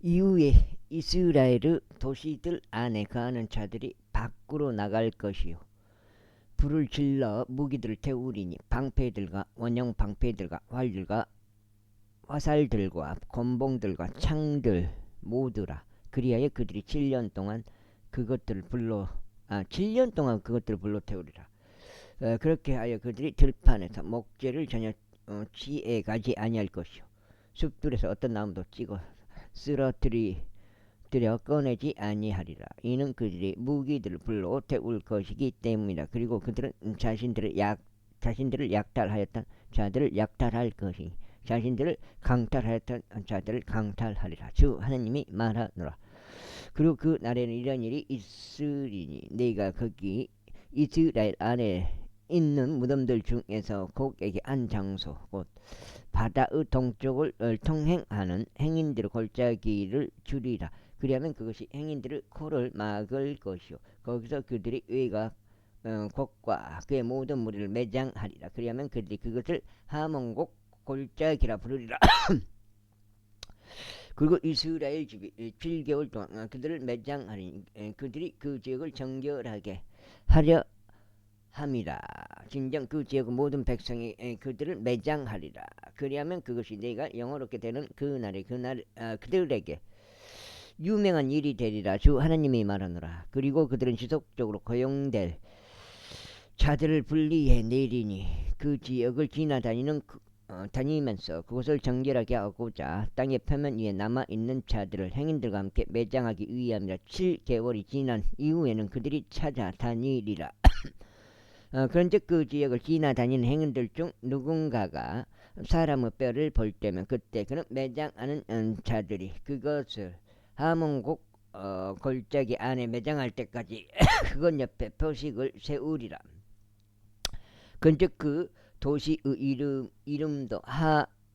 이후에 이스라엘 도시들 안에 거하는 자들이 밖으로 나갈 것이요 불을 질러 무기들을 태우리니 방패들과 원형 방패들과 활들과 화살들과 곤봉들과 창들 모두라. 그리하여 그들이 7년 동안 그것들을 불러 7년 동안 그것들을 불러 태우리라. 그렇게 하여 그들이 들판에서 목재를 전혀 취해 가지 아니할 것이요 숲들에서 어떤 나무도 찍어 쓰러뜨려 꺼내지 아니하리라. 이는 그들이 무기들을 불러 태울 것이기 때문이다. 그리고 그들은 자신들을 약탈하였던 자들을 약탈할 것이니 자신들을 강탈하였던 자들을 강탈하리라. 주 하나님이 말하노라. 그리고 그 날에는 이런 일이 있으리니 내가 거기 이스라엘 안에 있는 무덤들 중에서 곡에게 한 장소 곧 바다의 동쪽을 통행하는 행인들의 골짜기를 주리라. 그리하면 그것이 행인들의 코를 막을 것이요 거기서 그들이 외곽 곡과 그의 모든 무리를 매장하리라. 그리하면 그들이 그것을 하몬곡 골짜기라 부르리라. 그리고 이스라엘 집이 7개월 동안 그들을 매장하리니 그들이 그 지역을 정결하게 하려 함이라. 진정 그 지역의 모든 백성이 그들을 매장하리라. 그리하면 그것이 내가 영화롭게 되는 그날에 그들에게 유명한 일이 되리라. 주 하나님이 말하노라. 그리고 그들은 지속적으로 고용될 자들을 분리해 내리니 그 지역을 다니면서 그곳을 정결하게 하고자 땅의 표면 위에 남아있는 자들을 행인들과 함께 매장하기 위함이라. 7개월이 지난 이후에는 그들이 찾아다니리라. 그런즉 그 지역을 지나다니는 행인들 중 누군가가 사람의 뼈를 볼 때면 그때 그는 매장하는 자들이 그것을 하몬곡 골짜기 안에 매장할 때까지 그것 옆에 표식을 세우리라. 그런즉 그 도시의 이름도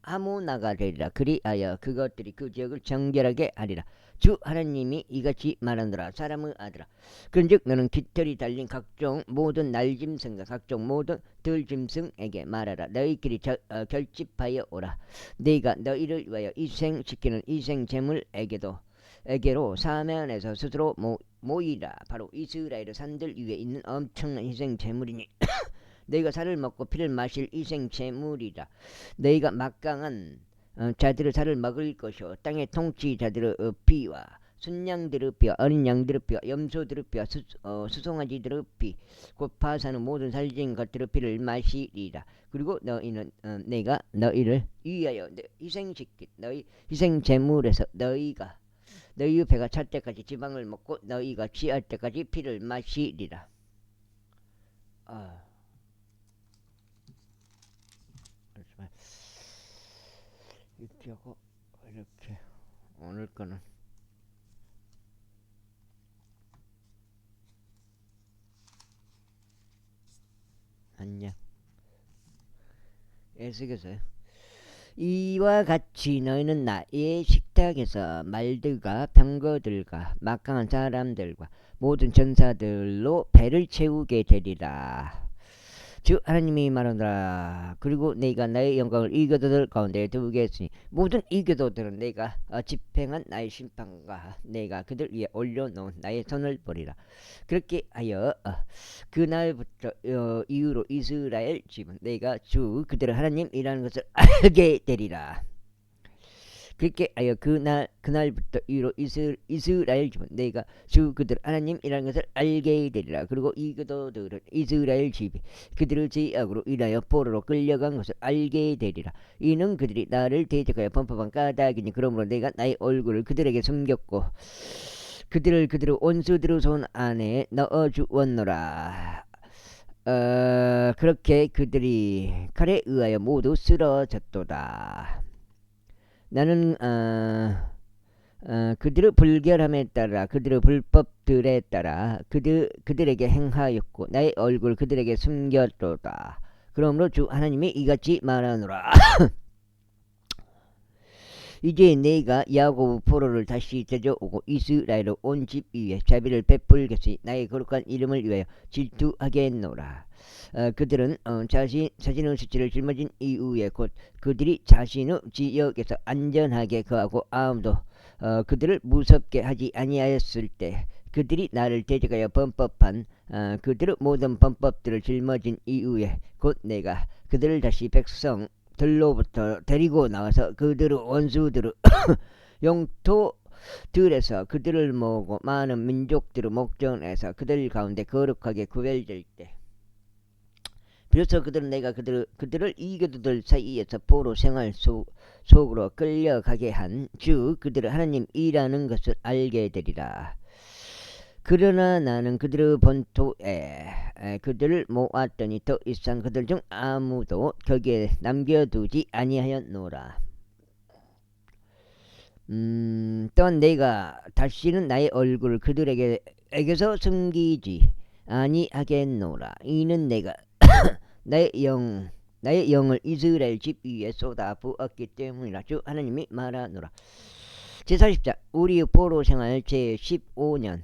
하모나가 되리라. 그리하여 그것들이 그 지역을 정결하게 하리라. 주 하나님이 이같이 말하노라. 사람의 아들아, 그런즉 너는 깃털이 달린 각종 모든 날짐승과 각종 모든 들짐승에게 말하라. 너희끼리 결집하여 오라. 네가 너희를 위하여 희생시키는 희생제물에게로 사면에서 스스로 모이라. 바로 이스라엘의 산들 위에 있는 엄청난 희생제물이니 너희가 살을 먹고 피를 마실 희생제물이라. 너희가 막강한 자들의 살을 먹을 것이요 땅의 통치자들의 피와 순양들의 피와 어린 양들의 피와 염소들의 피와 수송아지들의 피 곧 파사는 모든 살진 것들의 피를 마시리라. 그리고 너희는 내가 너희를 위하여 희생시킨 너희 희생제물에서 너희의 배가 찰 때까지 지방을 먹고 너희가 취할 때까지 피를 마시리라. 이렇게 하고 이렇게 오늘 거는 안녕. 에스겔서요. 이와 같이 너희는 나의 식탁에서 말들과 병거들과 막강한 사람들과 모든 전사들로 배를 채우게 되리라. 주 하나님이 말하노라. 그리고 내가 나의 영광을 이교도들 가운데 두겠으니 모든 이교도들은 내가 집행한 나의 심판과 내가 그들 위에 올려놓은 나의 손을 보리라. 그렇게 하여 그날부터 이후로 이스라엘 집은 내가 주 그들의 하나님이라는 것을 알게 되리라. 그렇게 하여 그날부터 이후로 이스라엘 집은 내가 주 그들 하나님이라는 것을 알게 되리라. 그리고 이교도들은 이스라엘 집이 그들의 죄악으로 인하여 포로로 끌려간 것을 알게 되리라. 이는 그들이 나를 대적하여 범법한 까닭이니 그러므로 내가 나의 얼굴을 그들에게 숨겼고 그들의 원수들의 손 안에 넣어주었노라. 그렇게 그들이 칼에 의하여 모두 쓰러졌도다. 나는 그들의 불결함에 따라 그들의 불법들에 따라 그들에게 행하였고 나의 얼굴 그들에게 숨겼도다. 그러므로 주 하나님이 이같이 말하노라. 이제 내가 야곱 포로를 다시 데려오고 이스라엘의 온 집 위에 자비를 베풀겠으니 나의 거룩한 이름을 위하여 질투하겠노라. 그들은 자신의 수치를 짊어진 이후에 곧 그들이 자신의 지역에서 안전하게 거하고 아무도 그들을 무섭게 하지 아니하였을 때 그들이 나를 대적하여 범법한 그들의 모든 범법들을 짊어진 이후에 곧 내가 그들을 다시 백성들로부터 데리고 나와서 그들의 원수들의 영토들에서 그들을 모으고 많은 민족들의 목전에서 그들 가운데 거룩하게 구별될 때 비로소 그들은 내가 그들을 이교도들 사이에서 포로 생활 속으로 끌려가게 한 주 그들을 하나님이라는 것을 알게 되리라. 그러나 나는 그들의 본토에 그들을 모았더니 더 이상 그들 중 아무도 거기에 남겨두지 아니하였노라. 또한 내가 다시는 나의 얼굴을 그들에게서 숨기지 아니하겠노라. 이는 내가 나의 영을 이스라엘 집 위에 쏟아 부었기 때문이라. 주 하나님이 말하노라. 제40장 우리의 포로 생활 제15년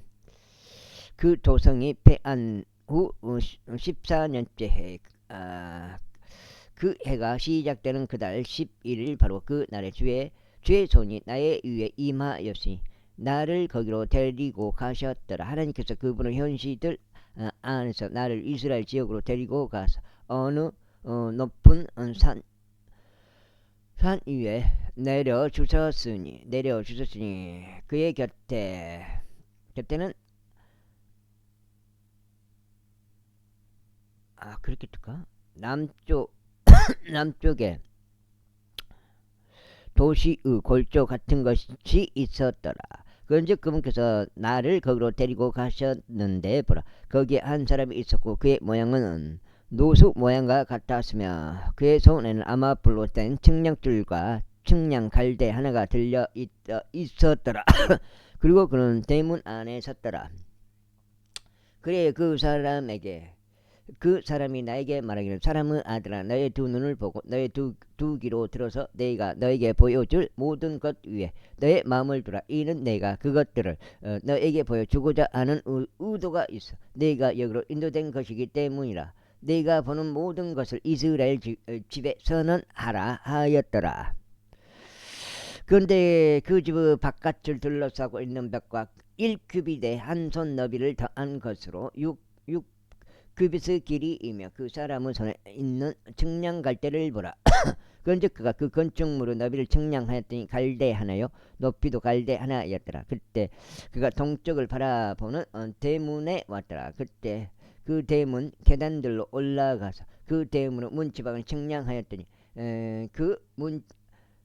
그 도성이 패한 후 14년째 해 그 해가 시작되는 그달 11일 바로 그 날에 주의 손이 나의 위에 임하였으니 나를 거기로 데리고 가셨더라. 하나님께서 그분의 현시들 안에서 나를 이스라엘 지역으로 데리고 가서 어느 높은 산 위에 내려주셨으니 그의 곁에는 그렇게 뜰까? 남쪽에 도시의 골조 같은 것이 있었더라. 그런즉 그분께서 나를 거기로 데리고 가셨는데 보라, 거기에 한 사람이 있었고 그의 모양은 노수 모양과 같았으며 그의 손에는 아마불로 된 측량줄과 측량 갈대 하나가 들려 있었더라. 그리고 그는 대문 안에 섰더라. 그래 그 사람이 나에게 말하기를, 사람의 아들아, 너의 두 눈을 보고 너의 두 귀로 들어서 내가 너에게 보여줄 모든 것 위에 너의 마음을 두라. 이는 내가 그것들을 너에게 보여주고자 하는 의도가 있어 내가 여기로 인도된 것이기 때문이라. 내가 보는 모든 것을 이스라엘 집에 선언하라 하였더라. 그런데 그 집의 바깥을 둘러싸고 있는 벽과 1규빗의 한 손 너비를 더한 것으로 6규빗의 길이이며 그 사람의 손에 있는 측량 갈대를 보라. 그런즉 그가 그 건축물의 너비를 측량하였더니 갈대 하나요 높이도 갈대 하나였더라. 그때 그가 동쪽을 바라보는 대문에 왔더라. 그때 그 대문 계단들로 올라가서 그 대문의 문지방을 측량하였더니 그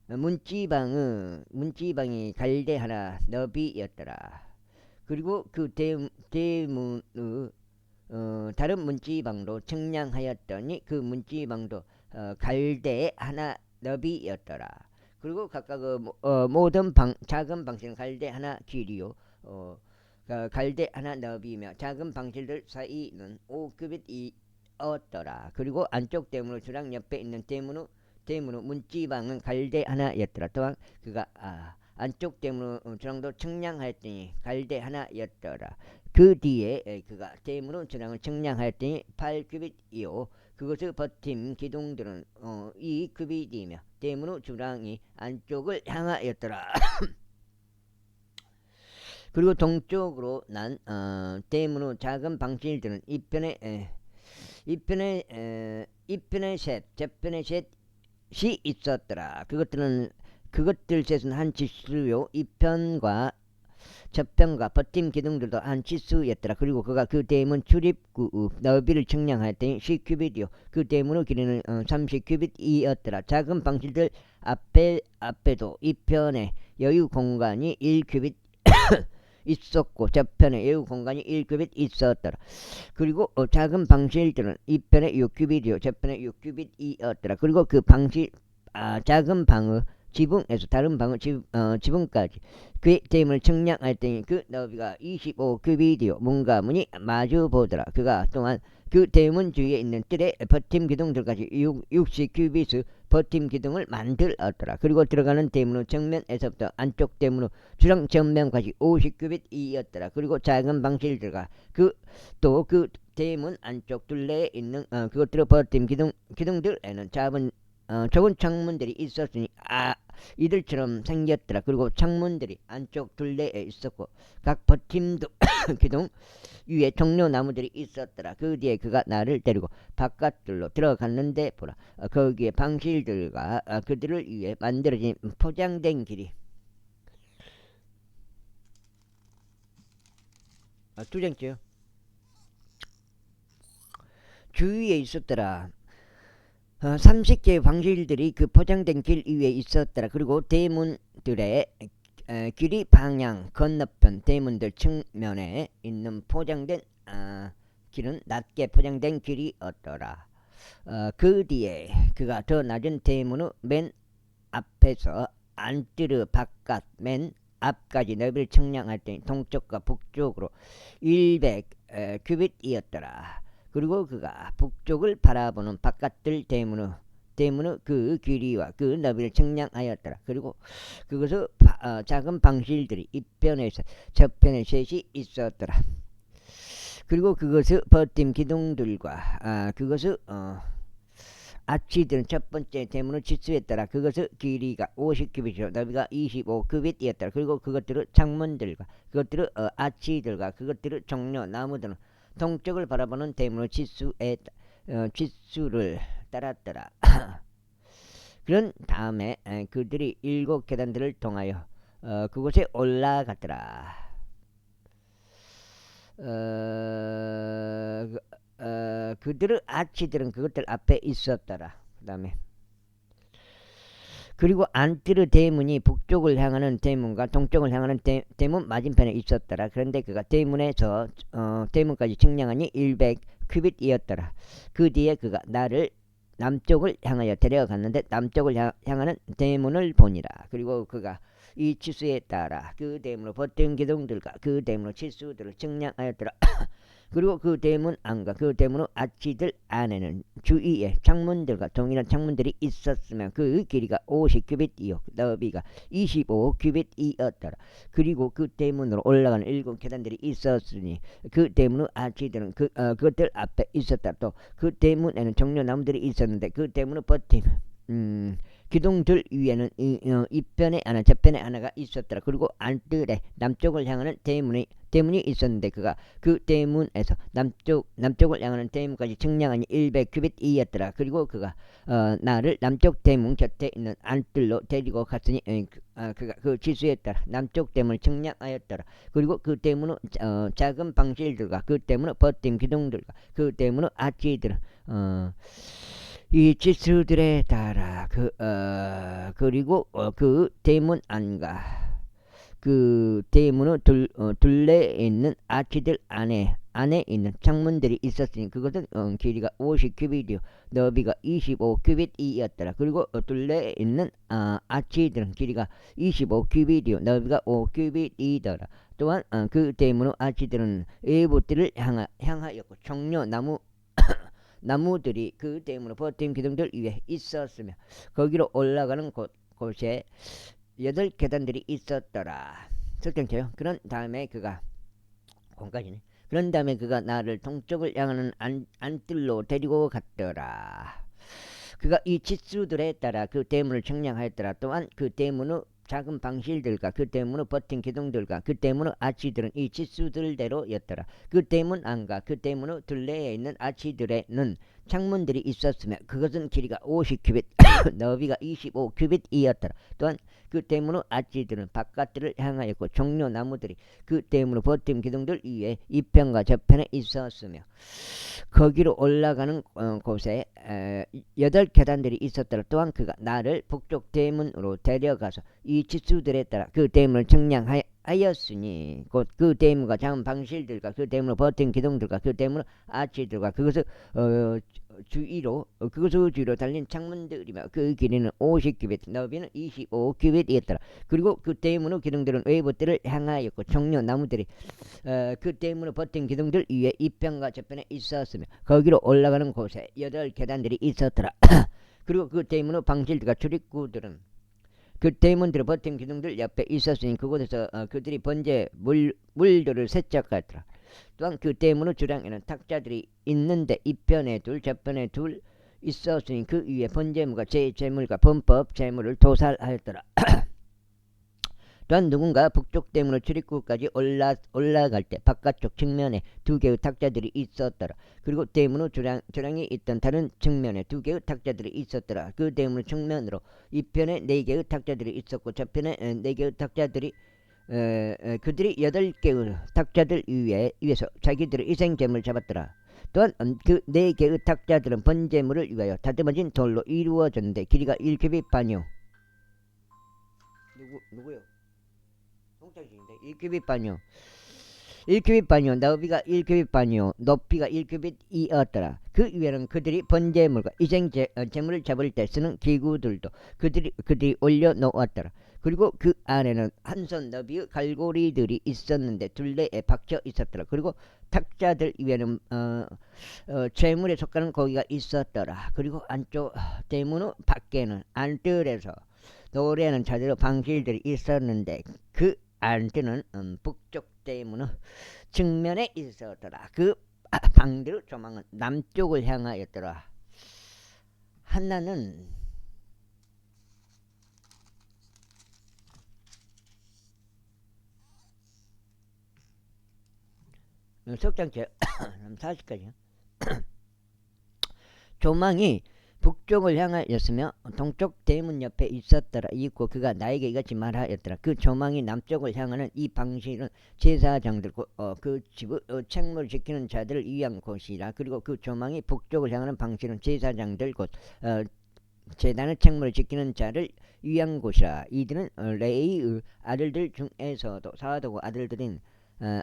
문지방이 갈대 하나 너비였더라. 그리고 그 대문의 다른 문지방도 측량하였더니 그 문지방도 갈대 하나 너비였더라. 그리고 각각 모든 작은 방실은 갈대 하나 길이요 갈대 하나 너비며 작은 방실들 사이는 5규빗이었더라. 그리고 안쪽 대문의 주랑 옆에 있는 대문의 문지방은 갈대 하나였더라. 또한 그가 안쪽 대문의 주랑도 측량하였더니 갈대 하나였더라. 그 뒤에 그가 대문의 주랑을 측량하였더니 8규빗이요 그것의 버팀 기둥들은 2규빗이며 대문의 주랑이 안쪽을 향하였더라. 그리고 동쪽으로 난 대문의 작은 방실들은 이편에 셋 저편에 셋이 있었더라. 그것들 셋은 한 치수요 이편과 저편과 버팀 기둥들도 한 치수였더라. 그리고 그가 그 대문 출입구 너비를 측량하였더니 10규빗이요 그 대문의 길이는 30규빗이었더라. 작은 방실들 앞에도 이편에 여유 공간이 1규빗 있었고 저편에 여유 공간이 1규빗 있었더라. 그리고 작은 방실들은 이편에 6규빗이요 저편에 6규빗이었더라. 그리고 그 작은 방의 지붕에서 다른 방의 지붕까지 그의 대문을 측량하였더니 그 너비가 25규빗이요 문과 문이 마주 보더라. 그가 또한 그 대문 주위에 있는 뜰에 버팀 기둥들까지 60규빗의 버팀 기둥을 만들었더라. 그리고 들어가는 대문의 정면에서부터 안쪽 대문의 주랑 전면까지 50규빗이었더라. 그리고 작은 방실들과 그 대문 안쪽 둘레에 있는 그것들의 버팀 기둥들에는 적은 창문들이 있었으니 이들처럼 생겼더라. 그리고 창문들이 안쪽 둘레에 있었고 각 버팀도 기둥 위에 종려나무들이 있었더라. 그 뒤에 그가 나를 데리고 바깥들로 들어갔는데 보라, 거기에 방실들과 그들을 위해 만들어진 포장된 길이 두 장째요. 주위에 있었더라. 30개의 방실들이 그 포장된 길 위에 있었더라. 그리고 대문들의 길이 방향 건너편 대문들 측면에 있는 포장된 길은 낮게 포장된 길이었더라. 그 뒤에 그가 더 낮은 대문의 맨 앞에서 안뜰의 바깥 맨 앞까지 너비를 측량할 때 동쪽과 북쪽으로 100 규빗이었더라. 그리고 그가 북쪽을 바라보는 바깥들 대문의 그 길이와 그 너비를 측량하였더라. 그리고 그것의 작은 방실들이 이편에서 저편에 셋이 있었더라. 그리고 그것의 버팀 기둥들과 그것의 아치들은 첫 번째 대문을 치수했더라. 그것의 길이가 50규빗이요 너비가 25규빗이었더라. 그리고 그것들의 창문들과 그것들의 아치들과 그것들의 종려 나무들은 동쪽을 바라보는 대문의 치수를 따랐더라. 그런 다음에 그들이 7 계단들을 통하여 그곳에 올라갔더라. 그들의 아치들은 그것들 앞에 있었더라. 그 다음에 그리고 안뜰의 대문이 북쪽을 향하는 대문과 동쪽을 향하는 대문 맞은편에 있었더라. 그런데 그가 대문에서 대문까지 측량하니 100 규빗이었더라. 그 뒤에 그가 나를 남쪽을 향하여 데려갔는데 남쪽을 향하는 대문을 보니라. 그리고 그가 이 치수에 따라 그 대문의 버팀 기둥들과 그 대문의 치수들을 측량하였더라. 그리고 그 대문 안과 그 대문의 아치들 안에는 주위에 창문들과 동일한 창문들이 있었으며 그 길이가 50규빗이요 너비가 25규빗이었더라. 그리고 그 대문으로 올라가는 7 계단들이 있었으니 그 대문의 아치들은 그것들 앞에 있었다. 또 그 대문에는 종려나무들이 있었는데 그 대문의 버팀 기둥들 위에는 이편에 하나 저편에 하나가 있었더라. 그리고 안뜰에 남쪽을 향하는 대문이 있었는데 그가 그 대문에서 남쪽을 향하는 대문까지 측량하니 100 규빗이었더라. 그리고 그가 나를 남쪽 대문 곁에 있는 안뜰로 데리고 갔으니 그가 그 지수에 따라 남쪽 대문을 측량하였더라. 그리고 그 대문의 작은 방실들과 그 대문의 버팀 기둥들과 그 대문의 아치들은 이 지수들에 따라 그리고 그 대문 안과 그 대문의 둘레에 있는 아치들 안에 있는 창문들이 있었으니 그것은 길이가 50규빗이요 너비가 25규빗이었더라. 그리고 둘레에 있는 아치들은 길이가 25규빗이요 너비가 5규빗이더라. 또한 그 대문의 아치들은 외부뜰을 향하였고 종려 나무들이 그 대문의 버팀 기둥들 위에 있었으며 거기로 올라가는 곳에 8 계단들이 있었더라. 설정쳐요. 그런 다음에 그가 공까지네. 그런 다음에 그가 나를 동쪽을 향하는 안뜰로 데리고 갔더라. 그가 이 치수들에 따라 그 대문을 측량하였더라. 또한 그 대문의 작은 방실들과 그 대문의 버틴 기둥들과 그 대문의 아치들은 이 치수들대로였더라. 그 대문 안과 그 대문의 둘레에 있는 아치들에는 창문들이 있었으며 그것은 길이가 50규빗 너비가 25규빗이었더라. 또한 그 대문의 아치들은 바깥들을 향하였고 종려나무들이 그 대문의 버팀 기둥들 위에 이편과 저편에 있었으며 거기로 올라가는 곳에 8 계단들이 있었더라. 또한 그가 나를 북쪽 대문으로 데려가서 이 지수들에 따라 그 대문을 측량하였으니 곧 그 대문과 작은 방실들과 그 대문의 버틴 기둥들과 그 대문의 아치들과 그것을 주위로 달린 창문들이며 그 길이는 50규빗 너비는 25규빗이었더라. 그리고 그 대문의 기둥들은 외부뜰을 향하였고 종려나무들이 그 대문의 버틴 기둥들 위에 이편과 저편에 있었으며 거기로 올라가는 곳에 8 계단들이 있었더라. 그리고 그 대문의 방실들과 출입구들은 그 대문들의 버틴 기둥들 옆에 있었으니 그곳에서 그들이 번제 물들을 세척하더라. 또한 그 대문의 주량에는 탁자들이 있는데 이편에 둘 저편에 둘 있었으니 그 위에 번제물과 제 재물과 범법 재물을 도살하였더라. 또한 누군가 북쪽 대문으로 출입구까지 올라갈 때 바깥쪽 측면에 두 개의 탁자들이 있었더라. 그리고 대문 후 주량이 있던 다른 측면에 두 개의 탁자들이 있었더라. 그 대문 측면으로 이편에 네 개의 탁자들이 있었고 저편에 네 개의 탁자들이 그들이 8개의 탁자들 위에서 자기들의 희생제물을 잡았더라. 또한 그 4개의 탁자들은 번제물을 위하여 다듬어진 돌로 이루어졌는데 길이가 1규빗 반이요. 누구요? 송창식인데 1규빗 반이요. 1규빗 반이요. 넓이가 1규빗 반이요. 높이가 1규빗이었더라. 그 위에는 그들이 번제물과 희생제물을 잡을 때 쓰는 기구들도 그들이 올려놓았더라. 그리고 그 안에는 한 손 너비의 갈고리들이 있었는데 둘레에 박혀 있었더라. 그리고 탁자들 위에는 재물에 속하는 고기가 있었더라. 그리고 안쪽 대문 후 밖에는 안뜰에서 노래하는 자들의 방실들이 있었는데 그 안뜰은 북쪽 대문 후 측면에 있었더라. 그 방들의 조망은 남쪽을 향하였더라. 하나는 석장체 40까지 조망이 북쪽을 향하였으며 동쪽 대문 옆에 있었더라. 있고 그가 나에게 이같이 말하였더라. 그 조망이 남쪽을 향하는 이 방실은 제사장들 그 집의 책무를 지키는 자들을 위한 곳이라. 그리고 그 조망이 북쪽을 향하는 방실은 제사장들 곧 제단의 책무를 지키는 자를 위한 곳이라. 이들은 레이의 아들들 중에서도 사도고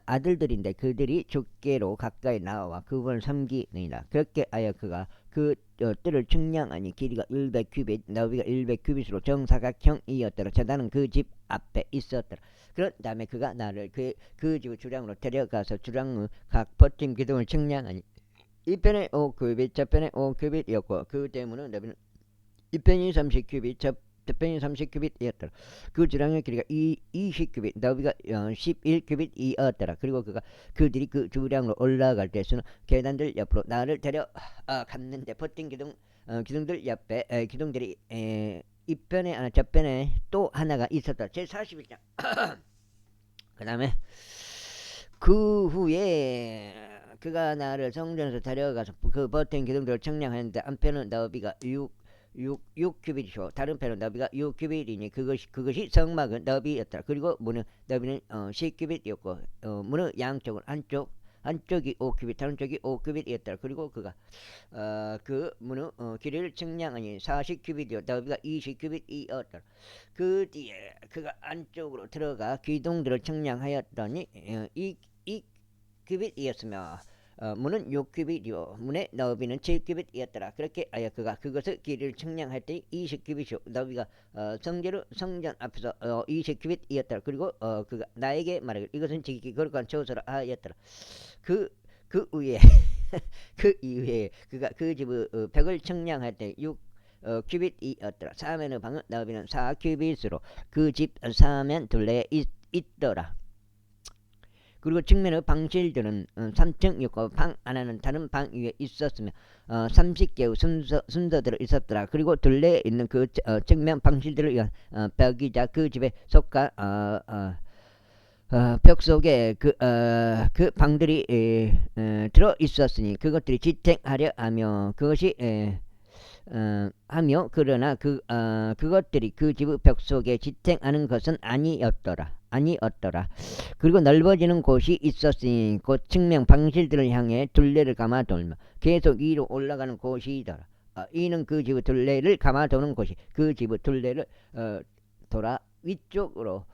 아들들인데 그들이 주께로 가까이 나와 그분을 섬기느니라. 그렇게 하여 그가 그 뜰을 측량하니 길이가 100규빗 너비가 100규빗으로 정사각형이었더라. 제단은 그 집 앞에 있었더라. 그런 다음에 그가 나를 그 집의 주량으로 데려가서 주량의 각 버팀 기둥을 측량하니 이편에 5규빗 저편에 5규빗이었고 그 대문은 너비는 이편이 30규빗 저편이 30규빗이었더라. 그 주량의 길이가 20규빗 너비가 11규빗이었더라. 그리고 그들이 그 주량으로 올라갈 때에는 계단들 옆으로 나를 데려갔는데 버틴 기둥들 옆에 기둥들이 이편에 하나 저편에 또 하나가 있었다. 제41장 그 다음에 그 후에 그가 나를 성전에서 데려가서 그 버틴 기둥들을 측량하는데 한편은 너비가 6규빗이요 다른 편은 너비가 6규빗이니 그것이 성막은 너비였더라. 그리고 문은 너비는 10규빗이었고 문의 양쪽은 한쪽이 5규빗 다른 쪽이 5규빗이었더라. 그리고 그가 그 문의 길이를 측량하니 40규빗이요 너비가 20규빗이었더라. 그 뒤에 그가 안쪽으로 들어가 기둥들을 측량하였더니 이 규빗이었으며 문은 6규빗이요 문의 너비는 7규빗이었더라. 그렇게 하여 그가 그것의 길이를 측량할 때 20규빗이요 너비가 성전 앞에서 20규빗이었더라. 그리고 그가 나에게 말하기를 이것은 지극히 거룩한 처소라 하였더라. 그 위에 그 이후에 그가 그 집의 벽을 측량할 때 6규빗이었더라. 사면의 방은 너비는 4규빗으로 그 집 사면 둘레에 있더라. 그리고 측면의 방실들은 3층이었고 방 하나는 다른 방 위에 있었으며 30개의 순서들이 있었더라. 그리고 둘레에 있는 그 측면 방실들을 위한 벽이자 그 집에 속한 벽 속에 그 방들이 들어 있었으니 그것들이 지탱하려 하며 그것이 그러나 그것들이 그 집의 벽 속에 지탱하는 것은 아니었더라. 그리고 넓어지는 곳이 있었으니 곧 측면 방실들을 향해 둘레를 감아 돌며 계속 위로 올라가는 곳이더라. 이는 그 집의 둘레를 감아 도는 곳이 그 집의 둘레를 돌아 위쪽으로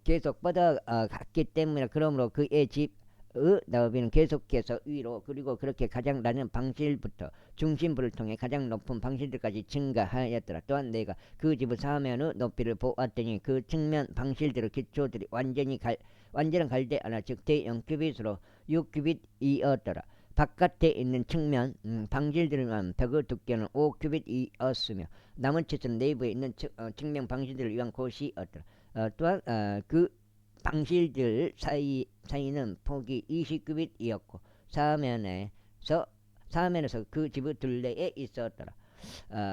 계속 뻗어갔기 때문에 그러므로 그의 집의 너비는 계속해서 위로 그리고 그렇게 가장 낮은 방실부터 중심부를 통해 가장 높은 방실들까지 증가하였더라. 또한 내가 그 집의 사면의 높이를 보았더니 그 측면 방실들의 기초들이 완전한 갈대아나 즉 대0규빗으로 6규빗이었더라. 바깥에 있는 측면 방실들만 벽의 두께는 5규빗이었으며 남은 채는 내부에 있는 측면 방실들을 위한 곳이었더라. 또한 그 방실들 사이는 폭이 20규빗이었고 사면에서 그 집의 둘레에 있었더라.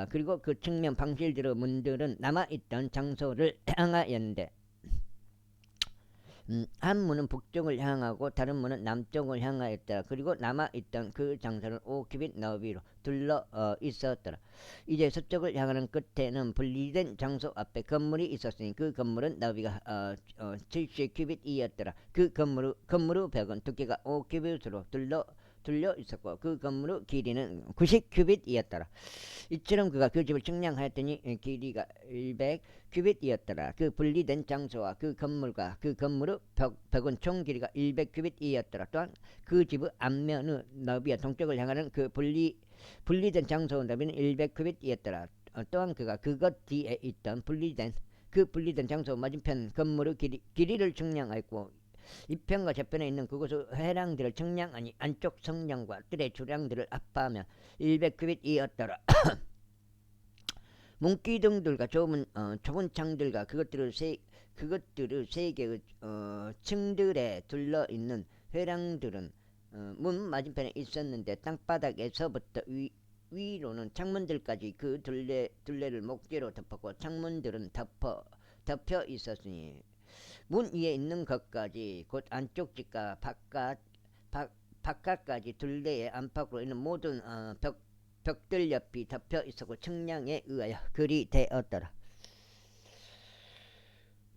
그리고 그 측면 방실들의 문들은 남아있던 장소를 향하였는데 한 문은 북쪽을 향하고 다른 문은 남쪽을 향하였더라. 그리고 남아있던 그 장소는 5규빗 너비로 둘러 있었더라. 이제 서쪽을 향하는 끝에는 분리된 장소 앞에 건물이 있었으니 그 건물은 너비가 70규빗이었더라. 그 건물의 벽은 두께가 5규빗으로 둘려 있었고 그 건물의 길이는 90규빗이었더라. 이처럼 그가 그 집을 측량하였더니 길이가 100규빗이었더라. 그 분리된 장소와 그 건물과 그 건물의 벽은 총 길이가 100규빗이었더라. 또한 그 집의 앞면의 너비와 동쪽을 향하는 그 분리된 장소의 너비는 100규빗이었더라. 또한 그가 그것 뒤에 있던 분리된 장소 맞은편 건물의 길이를 측량하였고 이편과 저편에 있는 그곳의 회랑들을 측량하니 안쪽 성령과 뜰의 주량들을 합하면 100규빗이었더라. 문기둥들과 좁은 창들과 그것들의 세 개의 층들에 둘러 있는 회랑들은 문 맞은편에 있었는데 땅바닥에서부터 위로는 창문들까지 그 둘레를 목재로 덮었고 창문들은 덮여 있었으니 문 위에 있는 것까지 곧 안쪽 집과 바깥까지 둘레의 안팎으로 있는 모든 벽들 옆이 덮여 있었고 측량에 의하여 그리 되었더라.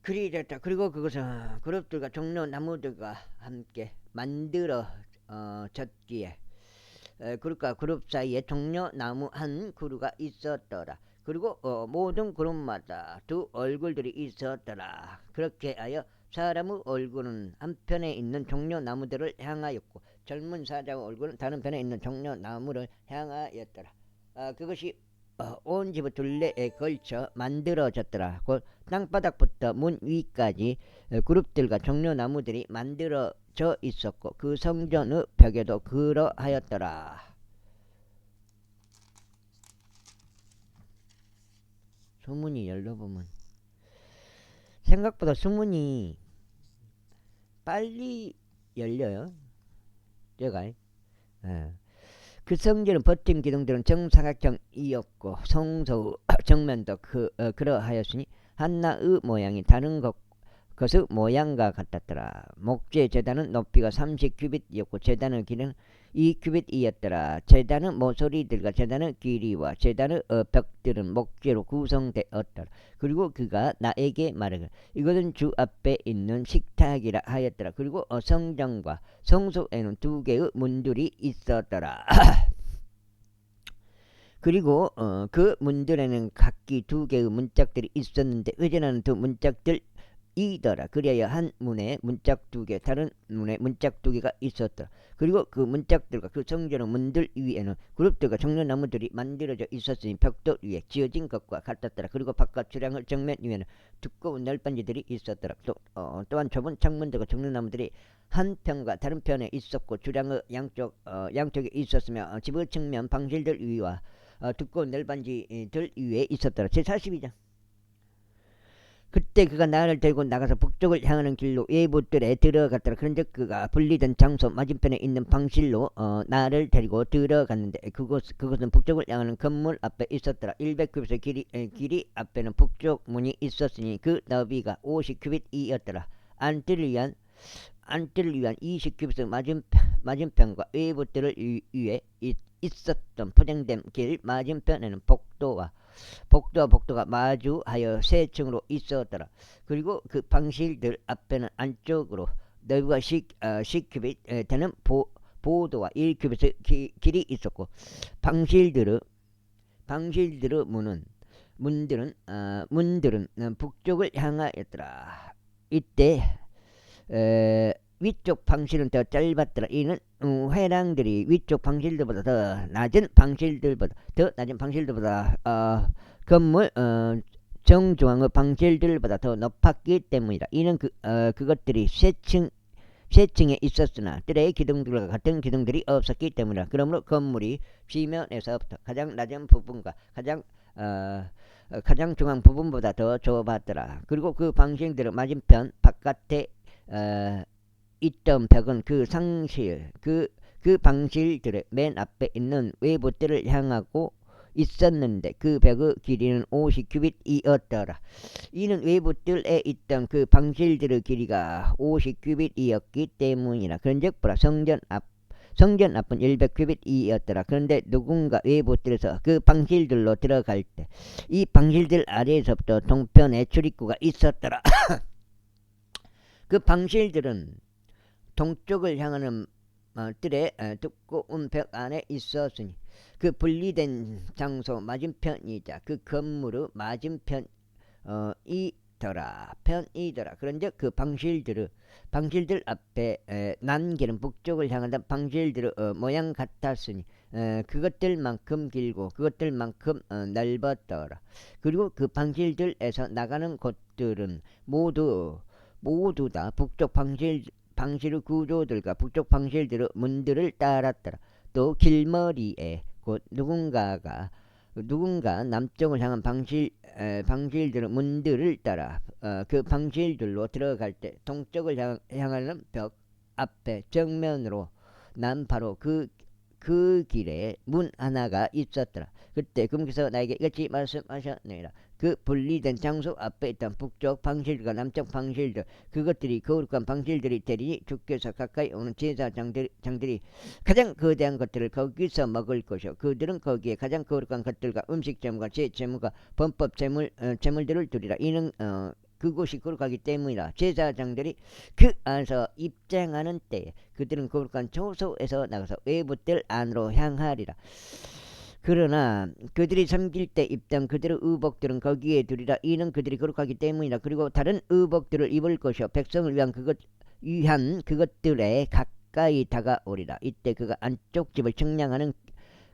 그리 됐다. 그리고 그것은 그룹들과 종려 나무들과 함께 만들어졌기에 그룹과 그룹 사이에 종려 나무 한 그루가 있었더라. 그리고 모든 그룹마다 두 얼굴들이 있었더라. 그렇게 하여 사람의 얼굴은 한편에 있는 종려 나무들을 향하였고 젊은 사자의 얼굴은 다른 편에 있는 종려 나무를 향하였더라. 그것이 온 집의 둘레에 걸쳐 만들어졌더라. 곧 땅바닥부터 문 위까지 그룹들과 종려 나무들이 만들어져 있었고 그 성전의 벽에도 그러하였더라. 소문이 열려보면 생각보다 소문이 빨리 열려요. 제가 그 성전의 버팀 기둥들은 정사각형이었고 성소 정면도 그러하였으니 한나의 모양이 다른 것의 모양과 같았더라. 목재 제단은 높이가 30규빗이었고 제단의 길이는 2규빗이었더라. 제단의 모서리들과 제단의 길이와 제단의 벽들은 목재로 구성되었더라. 그리고 그가 나에게 말하기를 이것은 주 앞에 있는 식탁이라 하였더라. 그리고 성전과 성소에는 2개의 문들이 있었더라. 그리고 그 문들에는 각기 2개의 문짝들이 있었는데 회전하는 두 문짝들 이더라. 그리하여 한 문에 문짝 2개 다른 문에 문짝 2개가 있었더라. 그리고 그 문짝들과 그 성전의 문들 위에는 그룹들과 종려나무들이 만들어져 있었으니 벽돌 위에 지어진 것과 같았더라. 그리고 바깥 주량을 정면 위에는 두꺼운 널빤지들이 있었더라. 또한 좁은 창문들과 종려나무들이 한 편과 다른 편에 있었고 주량의 양쪽에 있었으며 집의 측면 방실들 위와 두꺼운 널빤지들 위에 있었더라. 제42장. 그때 그가 나를 데리고 나가서 북쪽을 향하는 길로 외부뜰에 들어갔더라. 그런즉 그가 분리된 장소 맞은편에 있는 방실로 나를 데리고 들어갔는데 그것은 북쪽을 향하는 건물 앞에 있었더라. 100규빗의 길이 앞에는 북쪽 문이 있었으니 그 너비가 50규빗이었더라. 안뜰을 위한 20규빗의 맞은편과 외부뜰을 위에 있었던 포장된 길 맞은편에는 복도가 마주하여 세 층으로 있었더라. 그리고 그 방실들 앞에는 안쪽으로 너비가 10규빗 되는 보도와 1규빗의 길이 있었고 방실들의 문들은 북쪽을 향하였더라. 이때 위쪽 방실은 더 짧았더라. 이는 회랑들이 위쪽 방실들보다 더 낮은 방실들보다 건물 정중앙의 방실들보다 더 높았기 때문이다. 이는 그것들이 세 층에 있었으나 뜰의 기둥들과 같은 기둥들이 없었기 때문이다. 그러므로 건물이 지면에서부터 가장 낮은 부분과 가장 중앙 부분보다 더 좁았더라. 그리고 그 방실들의 맞은편 바깥에 있던 벽은 그 그 방실들의 맨 앞에 있는 외부 뜰을 향하고 있었는데 그 벽의 길이는 50규빗이었더라. 이는 외부 뜰에 있던 그 방실들의 길이가 50규빗이었기 때문이라. 그런즉 보라, 성전 앞은 100규빗이었더라. 그런데 누군가 외부 뜰에서 그 방실들로 들어갈 때 이 방실들 아래에서부터 동편에 출입구가 있었더라. 그 방실들은 동쪽을 향하는 뜰에 두꺼운 벽 안에 있었으니 그 분리된 장소 맞은편이자 그 건물의 맞은편 편이더라. 그런즉 그 방실들 앞에 난 길은 북쪽을 향하던 방실들의 모양 같았으니 그것들만큼 길고 그것들만큼 넓었더라. 그리고 그 방실들에서 나가는 곳들은 모두 다 북쪽 방실의 구조들과 북쪽 방실들의 문들을 따랐더라. 또 길머리에 곧 누군가 남쪽을 향한 방실들의 문들을 따라 그 방실들로 들어갈 때 동쪽을 향하는 벽 앞에 정면으로 난 바로 그 길에 문 하나가 있었더라. 그때 금께서 나에게 이같이 말씀하셨느니라. 그 분리된 장소 앞에 있던 북쪽 방실과 남쪽 방실들, 그것들이 거룩한 방실들이 되리니 주께서 가까이 오는 제사장들이 가장 거대한 것들을 거기서 먹을 것이요 그들은 거기에 가장 거룩한 것들과 음식 제물과 제 제물과 범법 제물들을 두리라. 이는 그곳이 거룩하기 때문이라. 제사장들이 그 안에서 입장하는 때에 그들은 거룩한 초소에서 나가서 외부 뜰 안으로 향하리라. 그러나 그들이 섬길 때 입던 그들의 의복들은 거기에 두리라. 이는 그들이 거룩하기 때문이라. 그리고 다른 의복들을 입을 것이요 백성을 위한 그것들에 가까이 다가오리라. 이때 그가 안쪽 집을 측량하는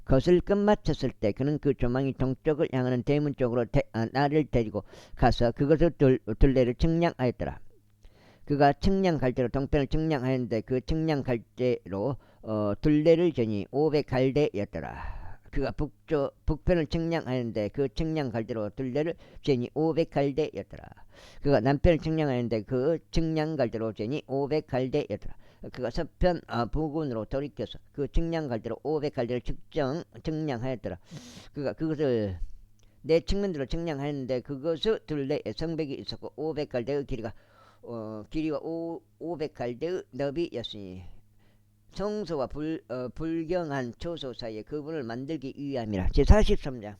것을 끝마쳤을 때 그는 그 조망이 동쪽을 향하는 대문 쪽으로 나를 데리고 가서 그것을 둘레를 측량하였더라. 그가 측량 갈대로 동편을 측량하였는데 그 측량 갈대로 둘레를 재니 500갈대였더라. 그가 북편을 측량하였는데 그 측량 갈대로 둘레를 재니 500갈대였더라. 그가 남편을 측량하였는데 그 측량 갈대로 재니 500갈대였더라. 그가 서편 부근으로 돌이켜서 그 측량 갈대로 500갈대를 측량하였더라. 그가 그것을 내 측면대로 측량하였는데 그것의 둘레에 성벽이 있었고 500갈대의 길이와 500갈대의 너비였으니 성소와 불경한 초소 사이에 그분을 만들기 위함이라. 제43장.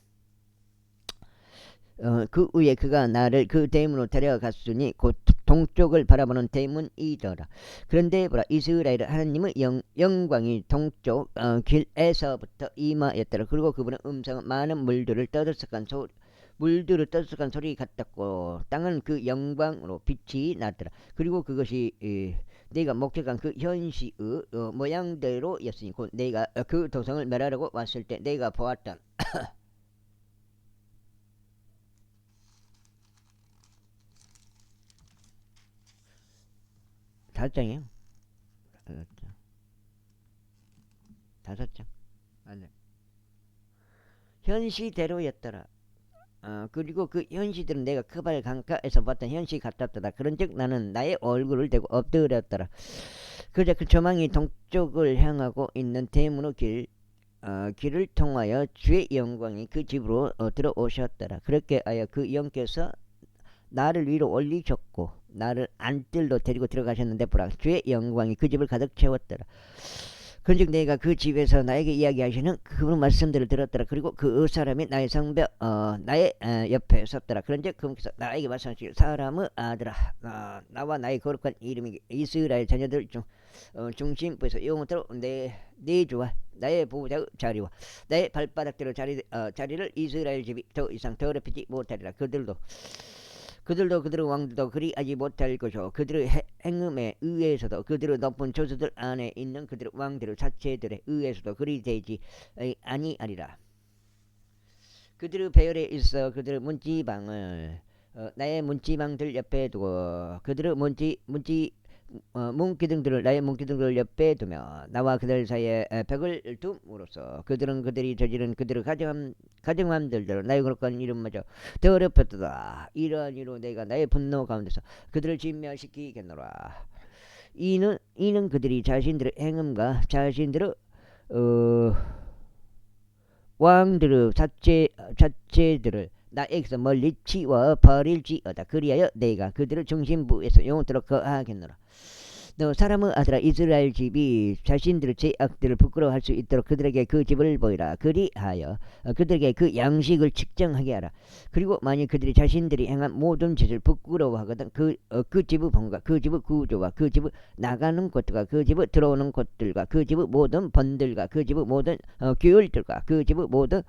그 후에 그가 나를 그 대문으로 데려갔으니 곧 동쪽을 바라보는 대문이더라. 그런데 보라, 이스라엘 하나님의 영광이 동쪽 길에서부터 임하였더라. 그리고 그분의 음성은 많은 물들을 떠들썩한 소리 같았고 땅은 그 영광으로 빛이 났더라. 그리고 그것이 내가 목격한 그 현시의 모양대로였으니 곧 내가 그 도성을 멸하려고 왔을 때 내가 보았던 5장이에요. 5장. 아네. 현시대로였더라. 그리고 그 현시들은 내가 크발 강가에서 봤던 현시 같았더라. 그런즉 나는 나의 얼굴을 대고 엎드렸더라. 그러자 그 조망이 동쪽을 향하고 있는 대문의 길을 통하여 주의 영광이 그 집으로 들어오셨더라. 그렇게 하여 그 영께서 나를 위로 올리셨고 나를 안뜰로 데리고 들어가셨는데 보라, 주의 영광이 그 집을 가득 채웠더라. 그런즉 내가 그 집에서 나에게 이야기하시는 그분 말씀들을 들었더라. 그리고 그 사람이 나의 성벽 나의 옆에 섰더라. 그런즉 그분께서 나에게 말씀하시기를, 사람의 아들아, 나와 나의 거룩한 이름이 이스라엘 자녀들 중심부에서 영원토록 내 주와 나의 보호자의 자리와 나의 발바닥대로 자리를 이스라엘 집이 더 이상 더럽히지 못하리라. 그들도 그들의 왕들도 그리하지 못할 것이요 그들의 행음에 의해서도 그들의 높은 조수들 안에 있는 그들의 왕들의 자체들에 의해서도 그리 되지 아니하리라. 그들의 배열에 있어 그들의 문지방을 나의 문지방들 옆에 두고 그들의 문기둥들을 나의 문기둥들 옆에 두며 나와 그들 사이에 벽을 둠으로써 그들이 저지른 그들의 가정함들대로 나의 거룩한 이름마저 더럽혔도다. 이러한 이로 내가 나의 분노 가운데서 그들을 진멸시키겠노라. 이는 그들이 자신들의 행음과 자신들의 어, 왕들의 자체들을 나에게서 멀리 치워 버릴지어다. 그리하여 내가 그들의 중심부에서 영원토록 거하겠노라. 너 사람의 아들아, 이스라엘 집이 자신들의 죄악들을 부끄러워할 수 있도록 그들에게 그 집을 보이라. 그리하여 그들에게 그 양식을 측정하게 하라. 그리고 만일 그들이 자신들이 행한 모든 죄를 부끄러워하거든 그 집의 번과 그 집의 구조와 그 집의 나가는 곳과 그 집의 들어오는 곳들과 그 집의 모든 번들과 그 집의 모든 규율들과 그 집의 모든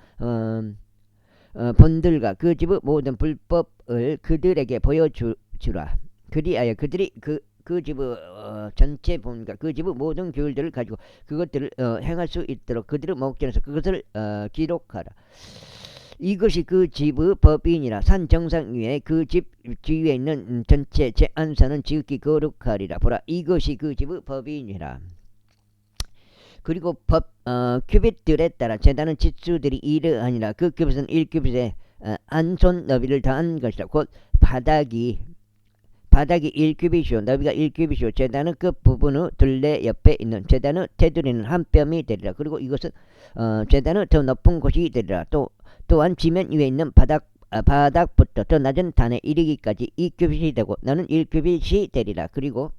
번들과 그 집의 모든 불법을 그들에게 보여주라. 그리하여 그들이 그 집의 전체 본과 그 집의 모든 규율들을 가지고 그것들을 행할 수 있도록 그들의 목전에서 그것을 기록하라. 이것이 그 집의 법이니라. 산 정상 위에 그 집 주위에 있는 전체 제안산은 지극히 거룩하리라. 보라, 이것이 그 집의 법이니라. 그리고 큐빗들에 따라 제단은 지수들이 이러하니라. 그 큐빗은 1큐빗에 안손 너비를 더한 것이라. 곧 바닥이 1큐빗이요 너비가 1큐빗이요 제단의 끝 부분의 둘레 옆에 있는 제단의 테두리는 한 뼘이 되리라. 그리고 이것은 제단의 더 높은 곳이 되리라. 또한 지면 위에 있는 바닥부터 더 낮은 단에 이르기까지 2큐빗이 되고 너는 1큐빗이 되리라. 그리고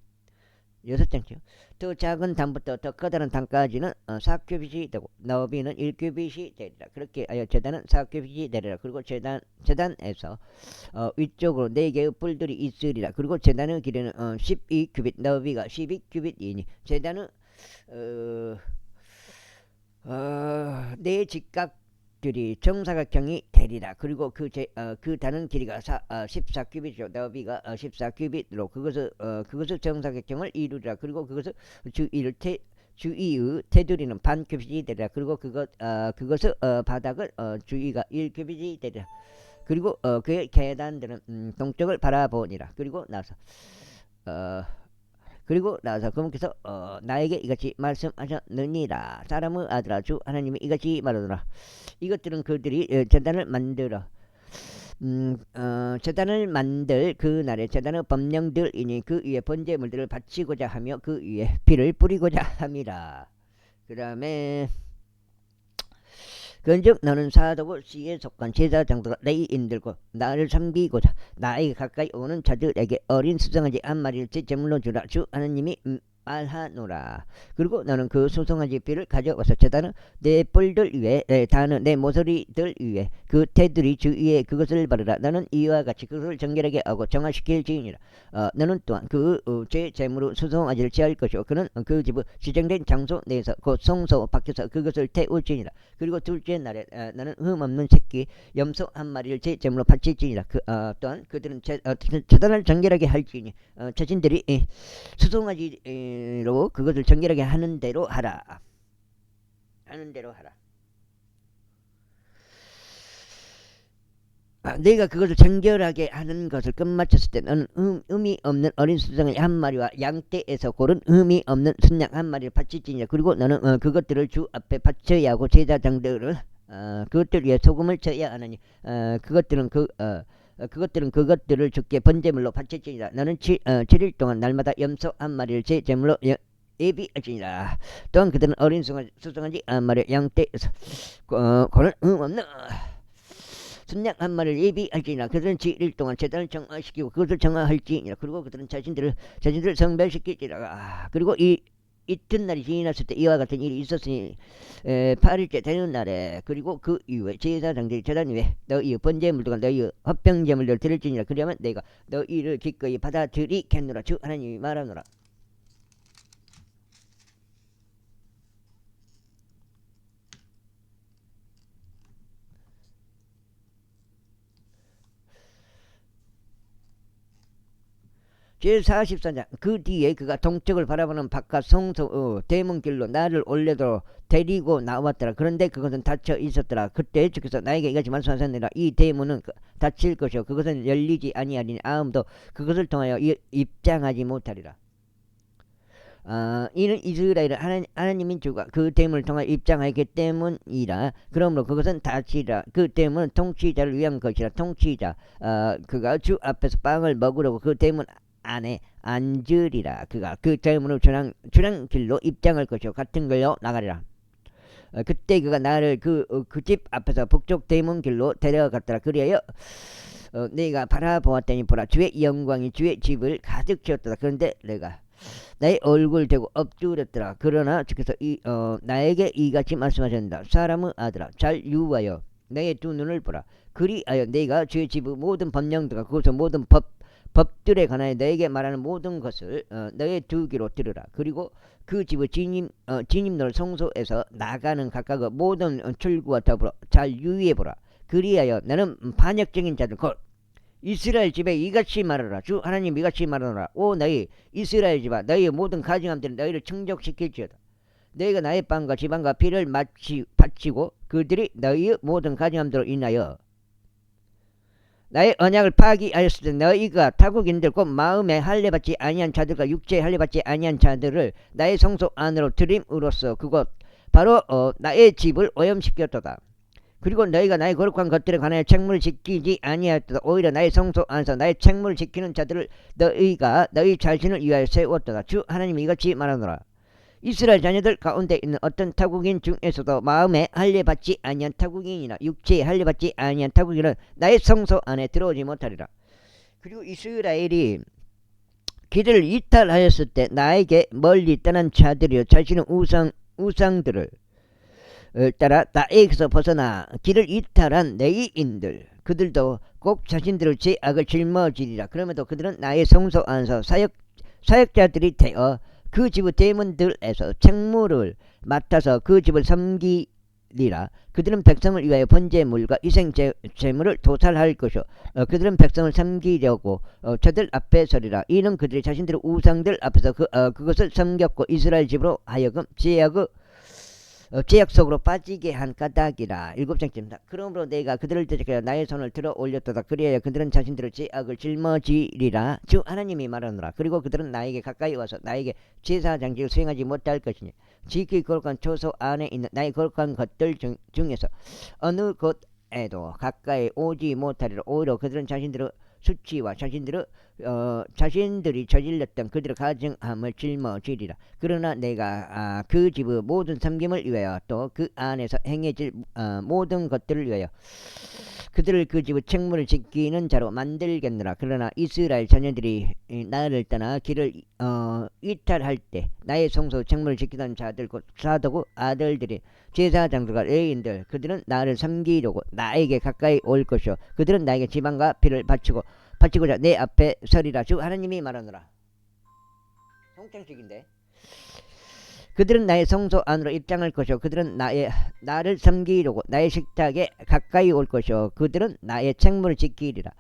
6장이요. 더 작은 단부터 더 커다란 단까지는 4큐빗이 되고 너비는 1큐빗이 되리라. 그렇게 하여 제단은 4큐빗이 되리라. 그리고 제단에서 위쪽으로 4개의 뿔들이 있으리라. 그리고 제단의 길이는 12큐빗 너비가 12큐빗이니 제단의 네 직각들이 정사각형이 되리라. 그리고 그 단은 길이가 14큐빗이요 너비가 14큐빗으로 그것을 정사각형을 이루리라. 그리고 그것을 주위의 테두리는 반 큐빗이 되리라. 그리고 그것의 바닥을 주위가 1큐빗이 되리라. 그리고 그의 계단들은 동쪽을 바라보니라. 그리고 나서 그분께서 나에게 이같이 말씀하셨느니라. 사람의 아들아, 주 하나님이 이같이 말하노라. 이것들은 그들이 제단을 만들 그 날에 제단의 법령들이니 그 위에 번제물들을 바치고자 하며 그 위에 피를 뿌리고자 함이라. 그 다음에 그런즉 너는 사도고 씨에 속한 제사장들과 레위인들과 나를 섬기고자 나에게 가까이 오는 자들에게 어린 수송아지 한 마리를 제물로 주라. 주 하나님이 말하노라. 그리고 너는 그 수송아지 뼈를 가져와서 제단은 내 뿔들 위에 다는 내 모서리들 위에 그 테두리 주위에 그것을 바르라. 너는 이와 같이 그것을 정결하게 하고 정화시킬지니라. 너는 또한 그 제 제물로 수송아지를 취할 것이요 그는 그 집의 지정된 장소 내에서 곧 성소 밖에서 그것을 태울지니라. 그리고 둘째 날에 너는 흠없는 새끼 염소 한 마리를 제 제물로 바칠지니라. 또한 그들은 제단을 정결하게 할지니 자신들이 수송아지로 그것을 정결하게 하는 대로 하라. 내가 그것을 정결하게 하는 것을 끝마쳤을 때 너는 흠이 없는 어린 수송아지 한 마리와 양떼에서 고른 흠이 없는 순양 한 마리를 바칠지니라. 그리고 너는 그것들을 주 앞에 바쳐야 하고 제사장들은 그것들 위에 소금을 쳐야 하느니 그것들은 그것들을 주께 번제물로 바칠지니라. 너는 7일 동안 날마다 염소 한 마리를 제 제물로 예비할지니라. 또한 그들은 어린 수송아지 한 마리 양떼에서 고른 흠없는 순양 한 마리를 예비할지니라. 그들은 7일 동안 제단을 정화시키고 그것을 정화할지니라. 그리고 그들은 자신들을 성별시킬지라. 그리고 이튿날이 지났을 때 이와 같은 일이 있었으니 8일째 되는 날에 그리고 그 이후에 제사장들이 제단 위에 너희의 번제물들과 너희의 화평제물들을 드릴지니라. 그러면 내가 너희를 기꺼이 받아들이겠노라. 주 하나님이 말하노라. 제44장 그 뒤에 그가 동쪽을 바라보는 바깥 성소 대문길로 나를 올려도 데리고 나왔더라. 그런데 그것은 닫혀 있었더라. 그때 주께서 나에게 이같이 말씀하셨느니라. 이 대문은 닫힐 것이요 그것은 열리지 아니하리니 아무도 그것을 통하여 입장하지 못하리라. 이는 이스라엘은 하나님인 주가 그 대문을 통하여 입장하기 때문이라. 그러므로 그것은 닫히라. 그 대문은 통치자를 위한 것이라. 통치자 그가 주 앞에서 빵을 먹으려고 그 대문 안에 앉으리라. 그가 그 대문으로 주랑길로 입장할 것이요 같은 길로 나가리라. 그때 그가 나를 그 집 앞에서 북쪽 대문 길로 데려갔더라. 그리하여 내가 바라보았더니 보라 주의 영광이 주의 집을 가득 채웠더라. 그런데 내가 나의 얼굴 대고 엎드렸더라. 그러나 주께서 나에게 이같이 말씀하셨다. 사람의 아들아 잘 유하여 너의 두 눈을 보라. 그리하여 내가 주의 집의 모든 법령들과 그것의 모든 법들에 관하여 너에게 말하는 모든 것을 너의 두 귀로 들으라. 그리고 그 집의 진입로를 성소에서 나가는 각각의 모든 출구와 더불어 잘 유의해 보라. 그리하여 나는 반역적인 자들 곧 이스라엘 집에 이같이 말하라. 주 하나님 이같이 말하노라. 오 너희 이스라엘 집아 너희의 모든 가증함들은 너희를 충족시킬지어다. 너희가 나의 빵과 지방과 피를 바치고 그들이 너희의 모든 가증함들로 인하여 나의 언약을 파기하였을 때 너희가 타국인들 곧 마음에 할례받지 아니한 자들과 육체에 할례받지 아니한 자들을 나의 성소 안으로 들임으로써 그곳 바로 나의 집을 오염시켰도다. 그리고 너희가 나의 거룩한 것들에 관하여 책무를 지키지 아니하였도다. 오히려 나의 성소 안에서 나의 책무를 지키는 자들을 너희가 너희 자신을 위하여 세웠도다. 주 하나님이 이같이 말하노라. 이스라엘 자녀들 가운데 있는 어떤 타국인 중에서도 마음에 할례받지 아니한 타국인이나 육체에 할례받지 아니한 타국인은 나의 성소 안에 들어오지 못하리라. 그리고 이스라엘이 길을 이탈하였을 때 나에게 멀리 떠난 자들이여 자신의 우상들을 따라 나에게서 벗어나 길을 이탈한 레위인들 그들도 꼭 자신들의 죄악을 짊어지리라. 그럼에도 그들은 나의 성소 안에서 사역자들이 되어 그 집의 대문들에서 책무를 맡아서 그 집을 섬기리라. 그들은 백성을 위하여 번제물과 희생제물을 도살할 것이요 그들은 백성을 섬기려고 저들 앞에 서리라. 이는 그들이 자신들의 우상들 앞에서 그것을 섬겼고 이스라엘 집으로 하여금 죄악 속으로 빠지게 한 까닭이라. 7장째입니다. 그러므로 내가 그들을 대적하여 나의 손을 들어 올렸도다. 그리하여 그들은 자신들의 죄악을 짊어지리라. 주 하나님이 말하노라. 그리고 그들은 나에게 가까이 와서 나에게 제사장직을 수행하지 못할 것이니 지극히 거룩한 초소 안에 있는 나의 거룩한 것들 중에서 어느 곳에도 가까이 오지 못하리라. 오히려 그들은 자신들의 수치와 자신들이 저질렀던 그들의 가증함을 짊어지리라. 그러나 내가 그 집의 모든 섬김을 위하여 또 그 안에서 행해질 모든 것들을 위하여 그들을 그 집의 책무를 지키는 자로 만들겠노라. 그러나 이스라엘 자녀들이 나를 떠나 길을 이탈할 때 나의 성소 책무를 지키던 자들 곧 사도구 아들들이 제사장들과 레위인들 그들은 나를 섬기려고 나에게 가까이 올 것이요 그들은 나에게 지방과 피를 바치고자 내 앞에 서리라. 주 하나님이 말하노라. 성장식인데 그들은 나의 성소 안으로 입장할 것이요 그들은 나를 섬기려고 나의 식탁에 가까이 올 것이요 그들은 나의 책무를 지키리라.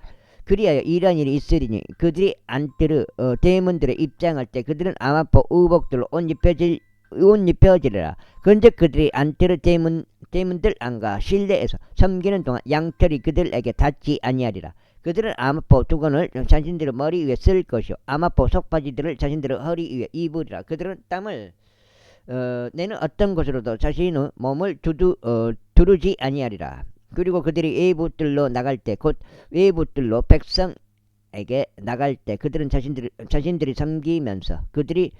그리하여 이러한 일이 있으리니 그들이 안뜰의 대문들에 입장할 때 그들은 아마포 의복들로 옷 입혀지리라. 그런즉 그들이 안뜰의 대문들 안과 실내에서 섬기는 동안 양털이 그들에게 닿지 아니하리라. 그들은 아마포 두건을 자신들의 머리 위에 쓸 것이요 아마포 속바지들을 자신들의 허리 위에 입으리라. 그들은 땀을 내는 어떤 것으로도 자신의 몸을 두르지 아니하리라. 그리고 그들이 외부들로 나갈 때 곧 외부들로 백성에게 나갈 때 그들은 자신들이 섬기면서 그들이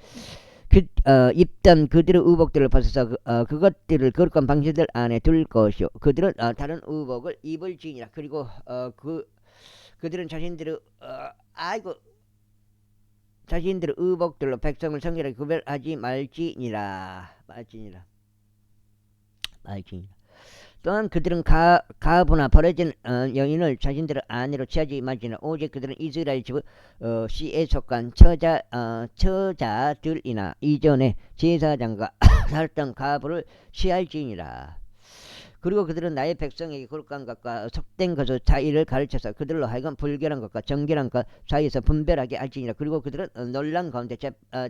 입던 그들의 의복들을 벗어서 그것들을 거룩한 방식들 안에 둘 것이요 그들은 다른 의복을 입을지니라. 그리고 그들은 자신들의 의복들로 백성을 성결하게 구별하지 말지니라. 또한 그들은 가부나 버려진 여인을 자신들의 아내로 취하지 말지니라. 오직 그들은 이스라엘 집의 시에 속한 처자들이나 이전에 제사장과 살던 가부를 취할지니라. 그리고 그들은 나의 백성에게 거룩한 것과 속된 것의 차이를 가르쳐서 그들로 하여금 불결한 것과 정결한 것 사이에서 분별하게 할지니라. 그리고 그들은 논란 가운데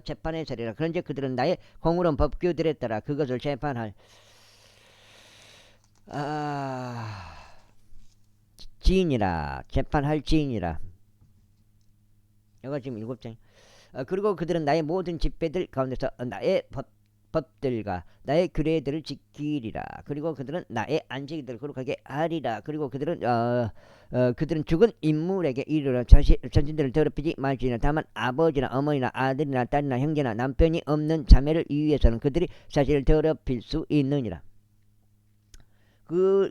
재판에 서리라. 그런즉 그들은 나의 공의로운 법규들에 따라 그것을 재판할 재판할 지인이라. 이거 지금 7장. 그리고 그들은 나의 모든 집회들 가운데서 나의 법들과 나의 규례들을 지키리라. 그리고 그들은 나의 안식일들을 거룩하게 하리라. 그리고 그들은 그들은 죽은 인물에게 이르러 자신들을 더럽히지 말지니라. 다만 아버지나 어머니나 아들이나 딸이나 형제나 남편이 없는 자매를 위해서는 그들이 자신을 더럽힐 수 있느니라.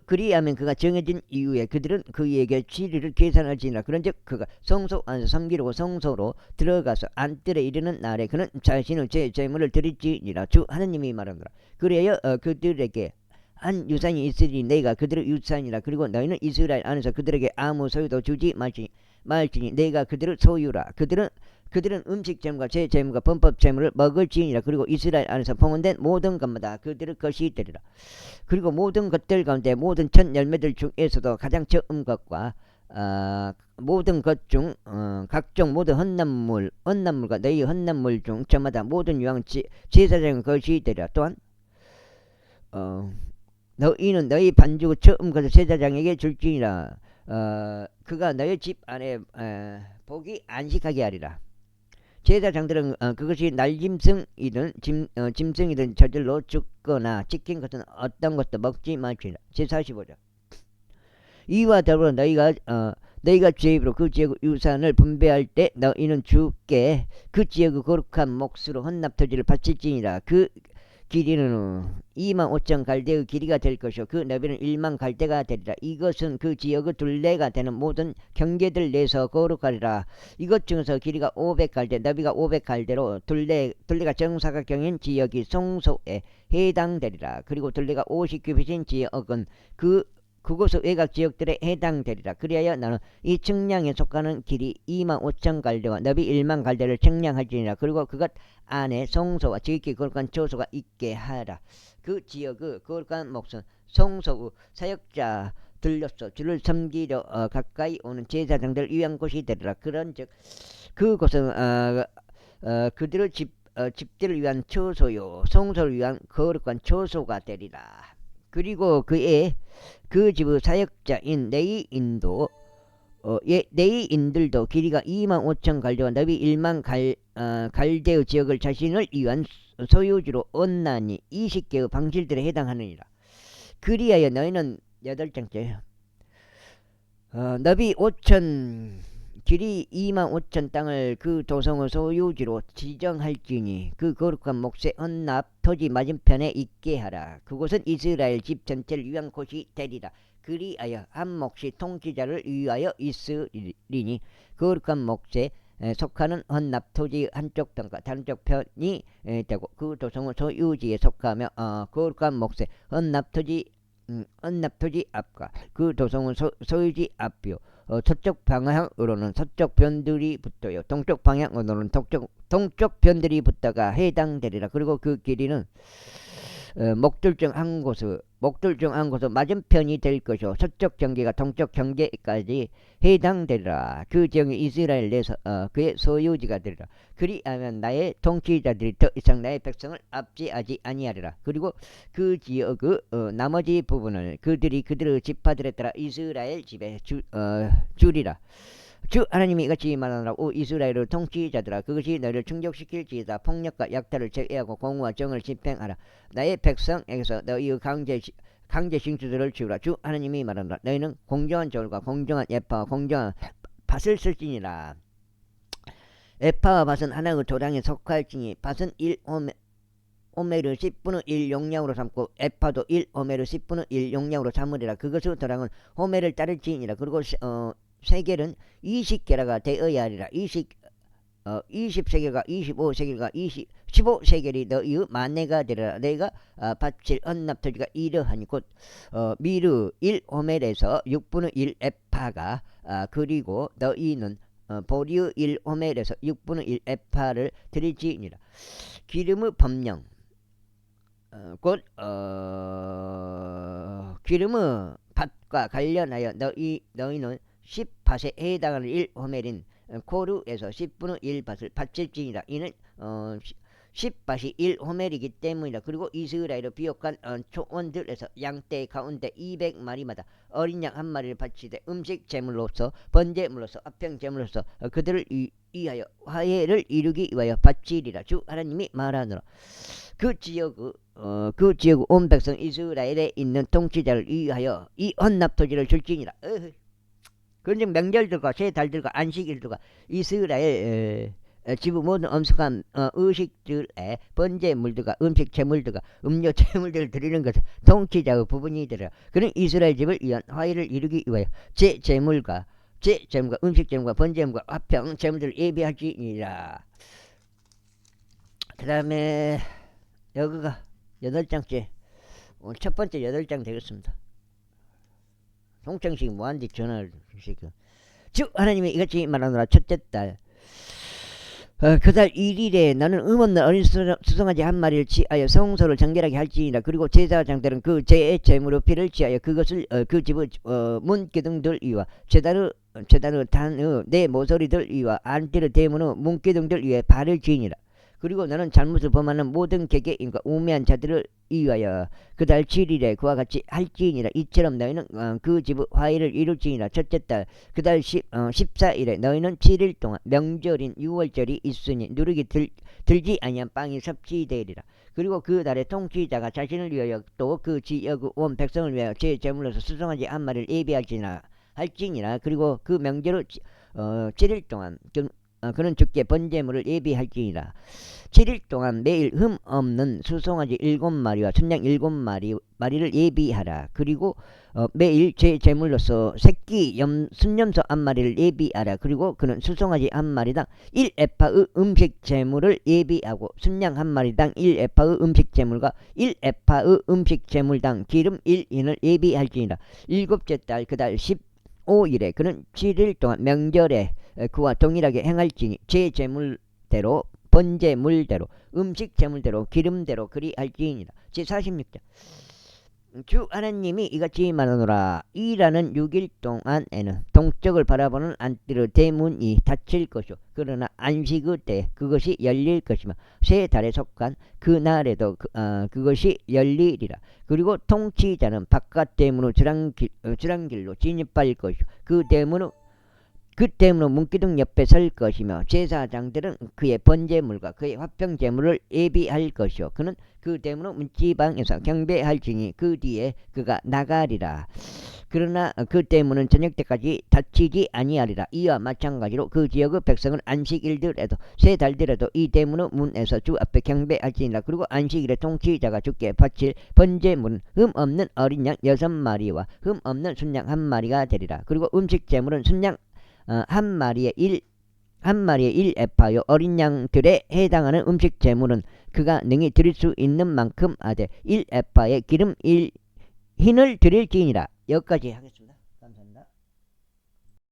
그리하면 그가 정해진 이후에 그들은 그에게 지리를 계산할지니라. 그런즉 그가 성소 안에서 섬기려고 성소로 들어가서 안뜰에 이르는 날에 그는 자신의 제물을 드릴지니라. 주 하나님이 말하노라. 그래야 그들에게 한 유산이 있으니 내가 그들의 유산이라. 그리고 너희는 이스라엘 안에서 그들에게 아무 소유도 주지 말지니 내가 그들을 소유라. 그들은 음식 제물과 제 제물과 범법 제물을 먹을지니라. 그리고 이스라엘 안에서 봉헌된 모든 것마다 그들의 것이 되리라. 그리고 모든 것들 가운데 모든 첫 열매들 중에서도 가장 처음 것과 모든 것 중 각종 모든 헌납물과 너희 헌납물 중 저마다 모든 유황 제사장의 것이 되리라. 또한 너희는 너희 반죽의 처음 것을 제사장에게 줄지니라. 그가 너희 집 안에 복이 안식하게 하리라. 제사장들은 그것이 날짐승이든 짐승이든 저절로 죽거나 찢긴 것은 어떤 것도 먹지 말지니라. 제45절. 이와 더불어 너희가 죄입으로 그 지역의 유산을 분배할 때 너희는 주께 그 지역의 거룩한 몫으로 헌납토지를 바칠지니라. 그 길이는 25,000 갈대의 길이가 될 것이요 그 너비는 1만 갈대가 되리라. 이것은 그 지역의 둘레가 되는 모든 경계들 내서 거룩하리라. 이것 중에서 길이가 500갈대 너비가 500갈대로 둘레가 정사각형인 지역이 성소에 해당되리라. 그리고 둘레가 50규빗인 지역은 그곳의 외곽 지역들에 해당되리라. 그리하여 나는 이 측량에 속하는 길이 25,000 갈대와 너비 1만 갈대를 측량할지니라. 그리고 그것 안에 성소와 지극히 거룩한 처소가 있게 하라. 그 지역의 거룩한 몫은 성소의 사역자들로서 주를 섬기려 가까이 오는 제사장들 위한 곳이 되리라. 그런즉 그곳은 그들의 집들을 위한 처소요 성소를 위한 거룩한 처소가 되리라. 그리고 그 집의 사역자인 레위인들도 길이가 25,000 갈대와 너비 1만 갈대의 지역을 자신을 위한 소유지로 얻나니 20개의 방실들에 해당하느니라. 그리하여 너희는 8장째 너비 5,000 길이 25,000 땅을 그 도성의 소유지로 지정할지니 그 거룩한 몫의 헌납 토지 맞은편에 있게 하라. 그곳은 이스라엘 집 전체를 위한 곳이 되리라. 그리하여 한 몫이 통치자를 위하여 있으리니 거룩한 몫에 속하는 헌납 토지 한쪽 편과 다른쪽 편이 되고 그 도성의 소유지에 속하며 거룩한 몫의 헌납 토지 앞과 그 도성의 소유지 앞이요 서쪽 방향으로는 서쪽 변들이 붙어요. 동쪽 방향으로는 동쪽 변들이 붙다가 해당되리라. 그리고 그 길이는 목들 중 한 곳의 맞은편이 될 것이요 서쪽 경계가 동쪽 경계까지 해당되리라. 그 지역이 이스라엘 내서 그의 소유지가 되리라. 그리하면 나의 통치자들이 더 이상 나의 백성을 압제하지 아니하리라. 그리고 그 지역의 나머지 부분을 그들의 지파들에 따라 이스라엘 집에 주리라. 주 하나님이 이같이 말하노라. 오 이스라엘의 통치자들아 그것이 너를 충족시킬지이다. 폭력과 약탈을 제외하고 공의와 정을 집행하라. 나의 백성에게서 너희의 강제 징수들을 지우라. 주 하나님이 말하노라. 너희는 공정한 저울과 공정한 에파와 공정한 밭을 쓸지니라. 에파와 밭은 하나의 도량에 속할지니 밭은 1오멜을 10분의 1 용량으로 삼고 에파도 1오멜을 10분의 1 용량으로 삼으리라. 그것의 도량은 호멜을 따를지니라. 그리고 세겔은 20게라가 되어야 하리라. 20세겔과 25세겔과 15세겔이 너희의 만내가 되리라. 내가 바칠 헌납토지가 이러하니 곧 미르 1호멜에서 6분의 1 에파가 그리고 너희는 보리의 1호멜에서 6분의 1 에파를 드릴지니라. 기름의 법령 곧 기름의 밭과 관련하여 너희는 10밭에 해당하는 1호멜인 코르에서 10분의 1밭을 바칠지니라. 이는 10밭이 1호멜이기 때문이다. 그리고 이스라엘의 비옥한 초원들에서 양떼 가운데 200마리마다 어린 양 한 마리를 바치되 음식 제물로서 번제물로서 화평 제물로서 그들을 위하여 화해를 이루기 위하여 바치리라. 주 하나님이 말하노라. 그 지역 온 백성 이스라엘에 있는 통치자를 위하여 이 헌납토지를 줄지니라. 그런즉 명절들과 새 달들과 안식일들과 이스라엘 지부 모든 엄숙한 의식들의 번제물들과 음식 제물들과 음료 제물들을 드리는 것은 통치자의 부분이더라. 그는 이스라엘 집을 위한 화해를 이루기 위하여 제물과 음식 제물과 번제물과 화평 제물들을 예비할지니라. 그 다음에 여기가 8장째 오늘 첫 번째 8장 되겠습니다. 송창식 뭐한디 전화를 주시고 주 하나님이 이같이 말하노라. 첫째 달 그달 1일에 나는 없는 어린 수송아지 한 마리를 취하여 성소를 정결하게 할지니라. 그리고 제사장들은 그 제의 제물로 피를 취하여 그것을 그 집의 문기둥들 위와 제단의 단의 내 모서리들 위와 안뜰의 대문의 문기둥들 위에 발을 지니라. 그리고 너는 잘못을 범하는 모든 개개인과 우매한 자들을 위하여 그달 7일에 그와 같이 할지니라. 이처럼 너희는 그 집의 화해를 이룰지니라. 첫째 달 그달 14일에 너희는 7일 동안 명절인 6월절이 있으니 누르기 들지 아니한 빵이 섭취되리라. 그리고 그 달에 통치자가 자신을 위하여 또 그 지역의 온 백성을 위하여 제 제물로서 수송아지 한 마리를 예비할지니라. 그리고 그 명절의 7일 동안 그는 주께 번제물을 예비할지니라. 7일 동안 매일 흠 없는 수송아지 7마리와 순양 7마리를 예비하라. 그리고 매일 제 제물로서 새끼 순염소 한 마리를 예비하라. 그리고 그는 수송아지 한 마리당 1에파의 음식 제물을 예비하고 순양 한 마리당 1에파의 음식 제물과 1에파의 음식 제물당 기름 1인을 예비할지니라. 일곱째 달 그달 15일에 그는 7일 동안 명절에 그와 동일하게 행할지니 제 제물대로 번제물대로 음식 제물대로 기름대로 그리할지니라. 제46장 주 하나님이 이같이 말하노라. 일하는 6일 동안에는 동쪽을 바라보는 안뜰의 대문이 닫힐 것이요 그러나 안식의 때 그것이 열릴 것이며 새 달에 속한 그 날에도 그것이 열리리라. 그리고 통치자는 바깥 대문의 주랑길로 진입할 것이요 그 대문의 문기둥 옆에 설 것이며 제사장들은 그의 번제물과 그의 화평제물을 예비할 것이요 그는 그 대문의 문지방에서 경배할지니 그 뒤에 그가 나가리라. 그러나 그 대문은 저녁 때까지 닫히지 아니하리라. 이와 마찬가지로 그 지역의 백성은 안식일들에도 새 달들에도 이 대문의 문에서 주 앞에 경배할지니라. 그리고 안식일에 통치자가 주께 바칠 번제물은 흠 없는 어린 양 6마리와 흠 없는 순양 한 마리가 되리라. 그리고 음식 제물은 순양 한 마리의 1에파요 어린 양들에 해당하는 음식 제물은 그가 능히 드릴 수 있는 만큼 하되 1에파의 기름 1흰을 드릴지니라. 여기까지 하겠습니다. 감사합니다.